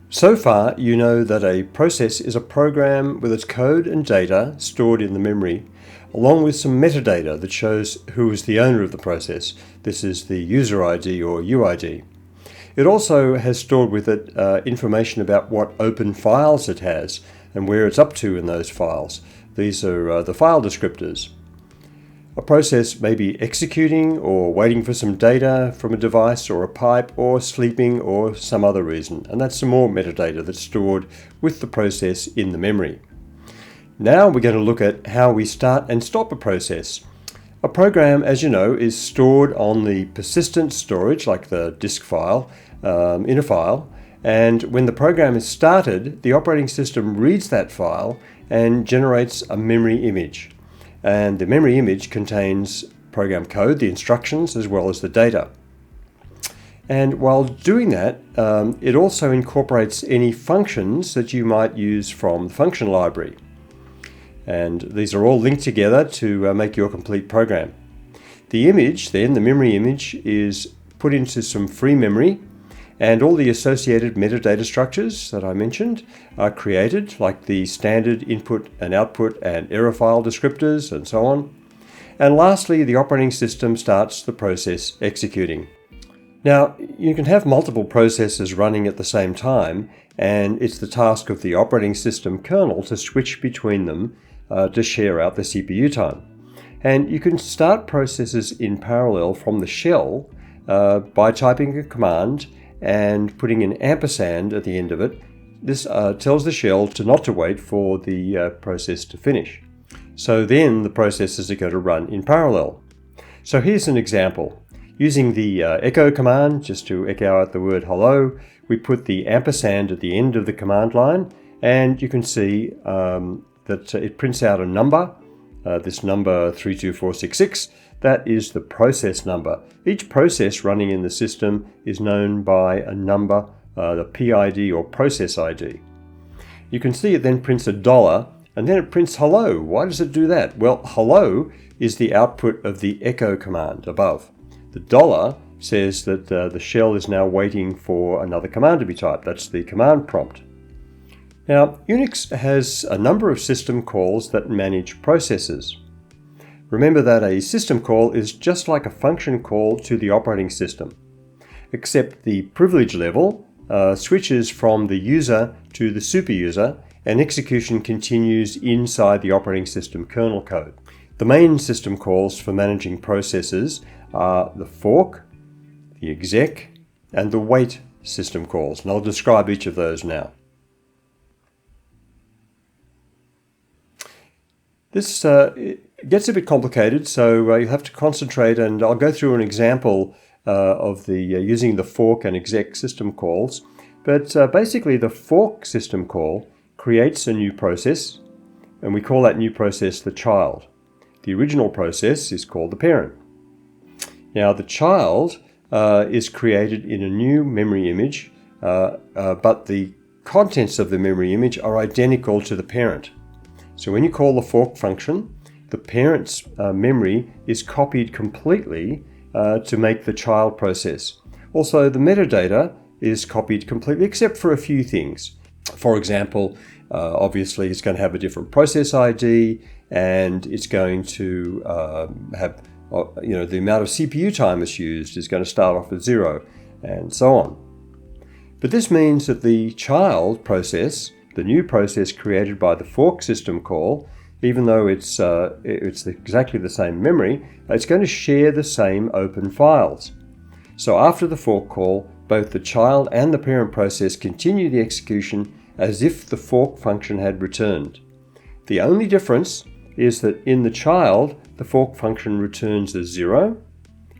So far, you know that a process is a program with its code and data stored in the memory, along with some metadata that shows who is the owner of the process. This is the user ID or UID. It also has stored with it information about what open files it has and where it's up to in those files. These are the file descriptors. A process may be executing or waiting for some data from a device or a pipe or sleeping or some other reason, and that's some more metadata that's stored with the process in the memory. Now we're going to look at how we start and stop a process. A program, as you know, is stored on the persistent storage, like the disk file, in a file, and when the program is started, the operating system reads that file and generates a memory image. And the memory image contains program code, the instructions, as well as the data. And while doing that, it also incorporates any functions that you might use from the function library. And these are all linked together to make your complete program. The image then, the memory image, is put into some free memory, and all the associated metadata structures that I mentioned are created, like the standard input and output and error file descriptors and so on. And lastly, the operating system starts the process executing. Now, you can have multiple processes running at the same time, and it's the task of the operating system kernel to switch between them to share out the CPU time. And you can start processes in parallel from the shell by typing a command and putting an ampersand at the end of it. This tells the shell not to wait for the process to finish. So then the processes are going to run in parallel. So here's an example. Using the echo command, just to echo out the word hello, we put the ampersand at the end of the command line, and you can see that it prints out a number, this number 32466. That is the process number. Each process running in the system is known by a number, the PID or process ID. You can see it then prints a $, and then it prints hello. Why does it do that? Well, hello is the output of the echo command above. The $, says that the shell is now waiting for another command to be typed. That's the command prompt. Now, Unix has a number of system calls that manage processes. Remember that a system call is just like a function call to the operating system, except the privilege level switches from the user to the superuser, and execution continues inside the operating system kernel code. The main system calls for managing processes are the fork, the exec, and the wait system calls, and I'll describe each of those now. This it gets a bit complicated, so you have to concentrate, and I'll go through an example of the using the fork and exec system calls. But basically the fork system call creates a new process, and we call that new process the child. The original process is called the parent. Now the child is created in a new memory image, but the contents of the memory image are identical to the parent. So when you call the fork function, the parent's memory is copied completely to make the child process. Also, the metadata is copied completely except for a few things. For example, obviously it's going to have a different process ID, and it's going to have, the amount of CPU time it's used is going to start off at 0, and so on. But this means that the child process, the new process created by the fork system call, even though it's exactly the same memory, it's going to share the same open files. So after the fork call, both the child and the parent process continue the execution as if the fork function had returned. The only difference is that in the child, the fork function returns a 0,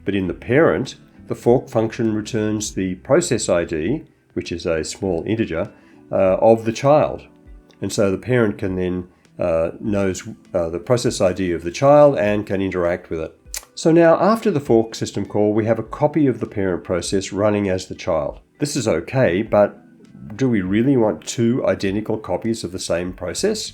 but in the parent, the fork function returns the process ID, which is a small integer, of the child. And so the parent can then knows the process ID of the child and can interact with it. So now after the fork system call, we have a copy of the parent process running as the child. This is okay, but do we really want two identical copies of the same process?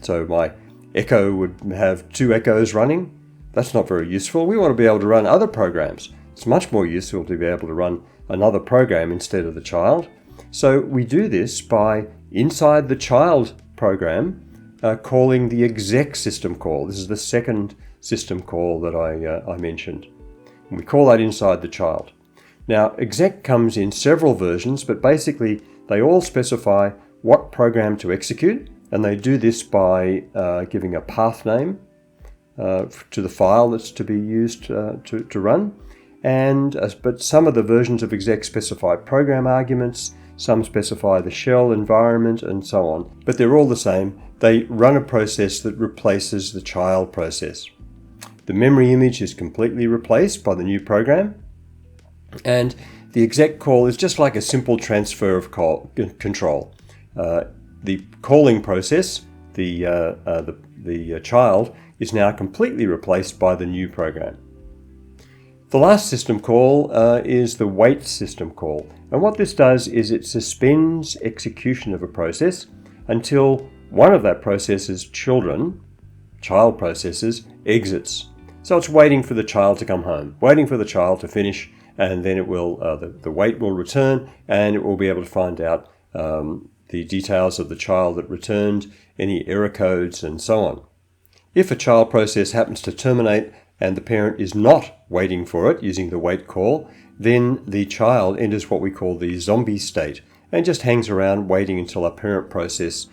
So my echo would have two echoes running. That's not very useful. We want to be able to run other programs. It's much more useful to be able to run another program instead of the child. So we do this by, inside the child program, calling the exec system call. This is the second system call that I mentioned. And we call that inside the child. Now, exec comes in several versions, but basically they all specify what program to execute, and they do this by giving a path name to the file that's to be used to run. But some of the versions of exec specify program arguments, some specify the shell environment, and so on. But they're all the same. They run a process that replaces the child process. The memory image is completely replaced by the new program, and the exec call is just like a simple transfer of control. The calling process, the child, is now completely replaced by the new program. The last system call is the wait system call, and what this does is it suspends execution of a process until one of that process's child processes, exits. So it's waiting for the child to come home, waiting for the child to finish, and then it will the wait will return, and it will be able to find out the details of the child that returned, any error codes, and so on. If a child process happens to terminate and the parent is not waiting for it using the wait call, then the child enters what we call the zombie state and just hangs around waiting until a parent process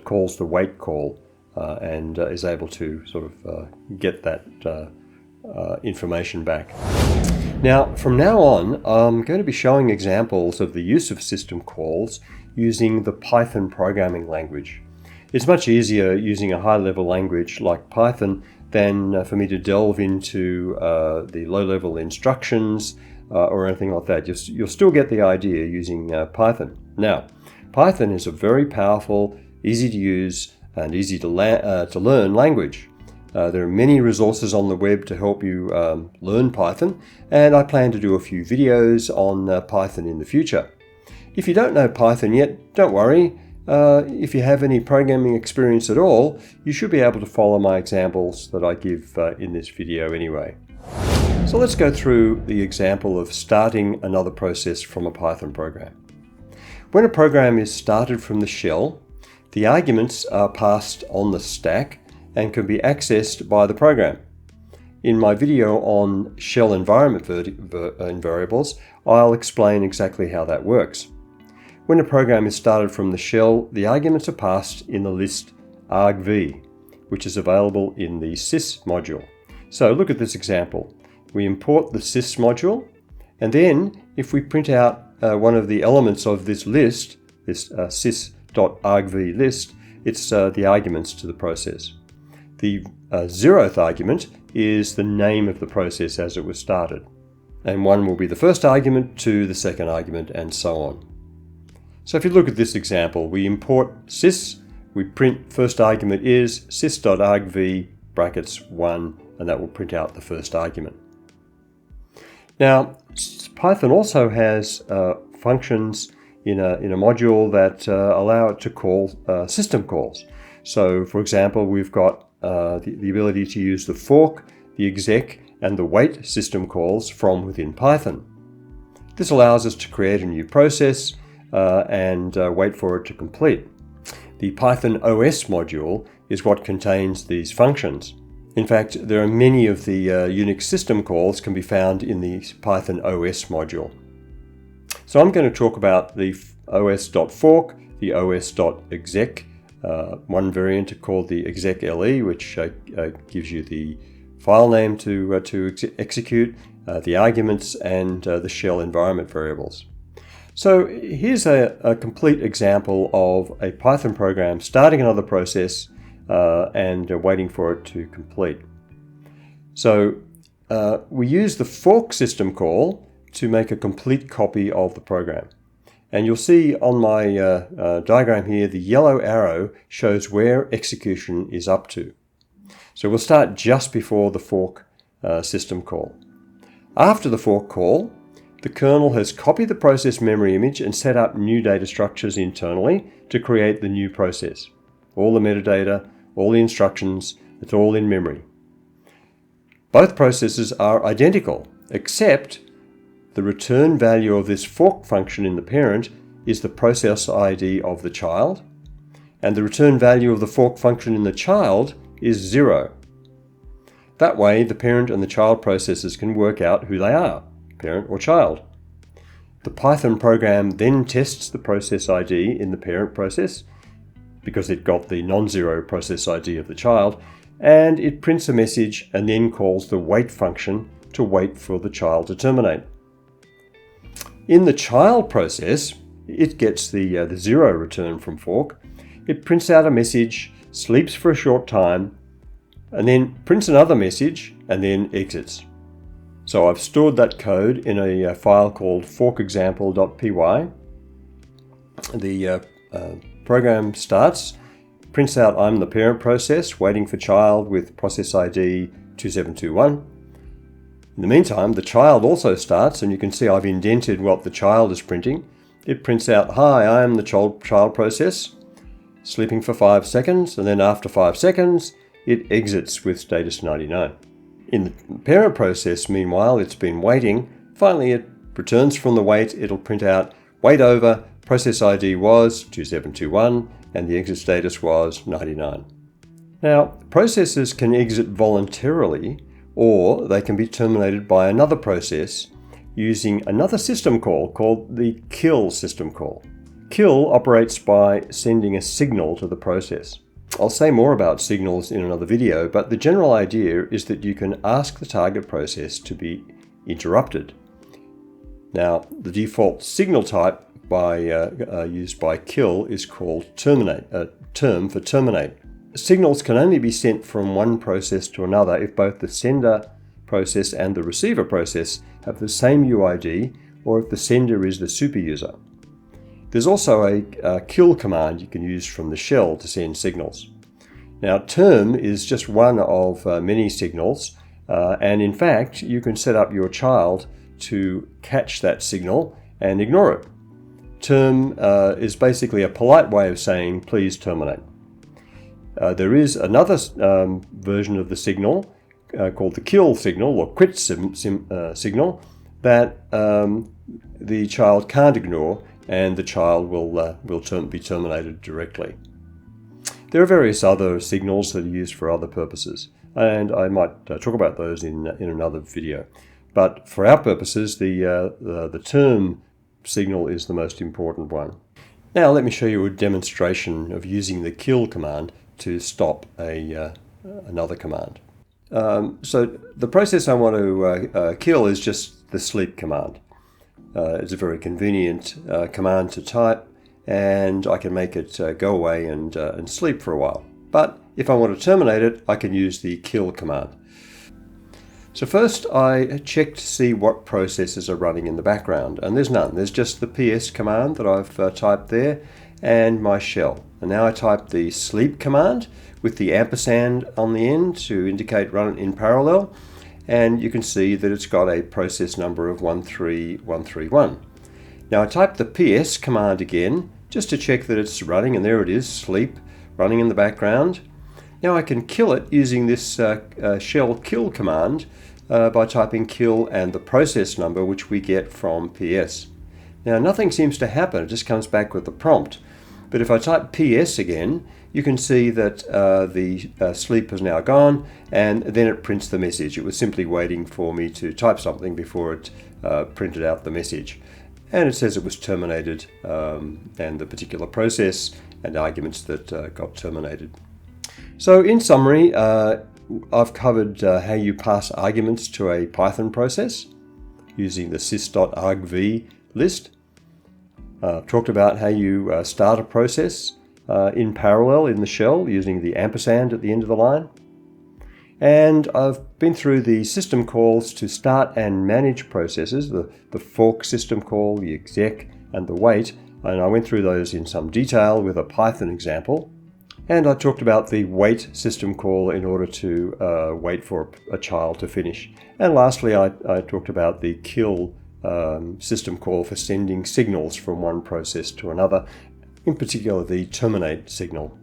calls the wait call and is able to sort of get that information back. Now, from now on, I'm going to be showing examples of the use of system calls using the Python programming language. It's much easier using a high-level language like Python than for me to delve into the low-level instructions or anything like that. You'll still get the idea using Python. Now, Python is a very powerful, easy to use, and easy to learn language. There are many resources on the web to help you learn Python, and I plan to do a few videos on Python in the future. If you don't know Python yet, don't worry. If you have any programming experience at all, you should be able to follow my examples that I give in this video anyway. So let's go through the example of starting another process from a Python program. When a program is started from the shell, the arguments are passed on the stack and can be accessed by the program. In my video on shell environment variables, I'll explain exactly how that works. When a program is started from the shell, the arguments are passed in the list argv, which is available in the sys module. So look at this example. We import the sys module, and then if we print out one of the elements of this list, this sys.argv list, it's the arguments to the process. The 0th argument is the name of the process as it was started. And 1 will be the first argument, 2 the second argument, and so on. So if you look at this example, we import sys, we print first argument is sys.argv brackets 1, and that will print out the first argument. Now, Python also has functions in a module that allow it to call system calls. So, for example, we've got the ability to use the fork, the exec, and the wait system calls from within Python. This allows us to create a new process and wait for it to complete. The Python OS module is what contains these functions. In fact, there are many of the Unix system calls can be found in the Python OS module. So I'm going to talk about the os.fork, the os.exec, one variant called the exec.le, which gives you the file name to execute, the arguments, and the shell environment variables. So here's a complete example of a Python program starting another process and waiting for it to complete. So we use the fork system call to make a complete copy of the program. And you'll see on my diagram here, the yellow arrow shows where execution is up to. So we'll start just before the fork system call. After the fork call, the kernel has copied the process memory image and set up new data structures internally to create the new process. All the metadata, all the instructions, it's all in memory. Both processes are identical, except the return value of this fork function in the parent is the process ID of the child, and the return value of the fork function in the child is 0. That way, the parent and the child processes can work out who they are, parent or child. The Python program then tests the process ID in the parent process, because it got the non-zero process ID of the child, and it prints a message and then calls the wait function to wait for the child to terminate. In the child process, it gets the 0 return from fork. It prints out a message, sleeps for a short time, and then prints another message and then exits. So I've stored that code in a file called forkexample.py. The program starts, prints out I'm the parent process, waiting for child with process ID 2721. In the meantime, the child also starts, and you can see I've indented what the child is printing. It prints out, hi, I am the child process, sleeping for 5 seconds, and then after 5 seconds, it exits with status 99. In the parent process, meanwhile, it's been waiting. Finally, it returns from the wait. It'll print out wait over, process ID was 2721, and the exit status was 99. Now, processes can exit voluntarily, or they can be terminated by another process using another system call called the kill system call. Kill operates by sending a signal to the process. I'll say more about signals in another video, but the general idea is that you can ask the target process to be interrupted. Now, the default signal type used by kill is called terminate, a term for terminate. Signals can only be sent from one process to another if both the sender process and the receiver process have the same UID, or if the sender is the superuser. There's also a kill command you can use from the shell to send signals. Now, term is just one of many signals, and in fact, you can set up your child to catch that signal and ignore it. Term is basically a polite way of saying, please terminate. There is another version of the signal called the kill signal or quit signal that the child can't ignore, and the child will be terminated directly. There are various other signals that are used for other purposes, and I might talk about those in another video. But for our purposes, the term signal is the most important one. Now let me show you a demonstration of using the kill command to stop another command. So the process I want to kill is just the sleep command. It's a very convenient command to type, and I can make it go away and sleep for a while. But if I want to terminate it, I can use the kill command. So first I check to see what processes are running in the background, and there's none. There's just the ps command that I've typed there and my shell. And now I type the sleep command with the ampersand on the end to indicate run in parallel, and you can see that it's got a process number of 13131. Now I type the ps command again just to check that it's running, and there it is, sleep, running in the background. Now I can kill it using this shell kill command by typing kill and the process number, which we get from ps. Now nothing seems to happen, it just comes back with the prompt. But if I type ps again, you can see that the sleep has now gone, and then it prints the message. It was simply waiting for me to type something before it printed out the message. And it says it was terminated, and the particular process and arguments that got terminated. So in summary, I've covered how you pass arguments to a Python process using the sys.argv list. I've talked about how you start a process in parallel in the shell using the ampersand at the end of the line. And I've been through the system calls to start and manage processes, the fork system call, the exec, and the wait, and I went through those in some detail with a Python example. And I talked about the wait system call in order to wait for a child to finish. And lastly, I talked about the kill system call for sending signals from one process to another, in particular the terminate signal.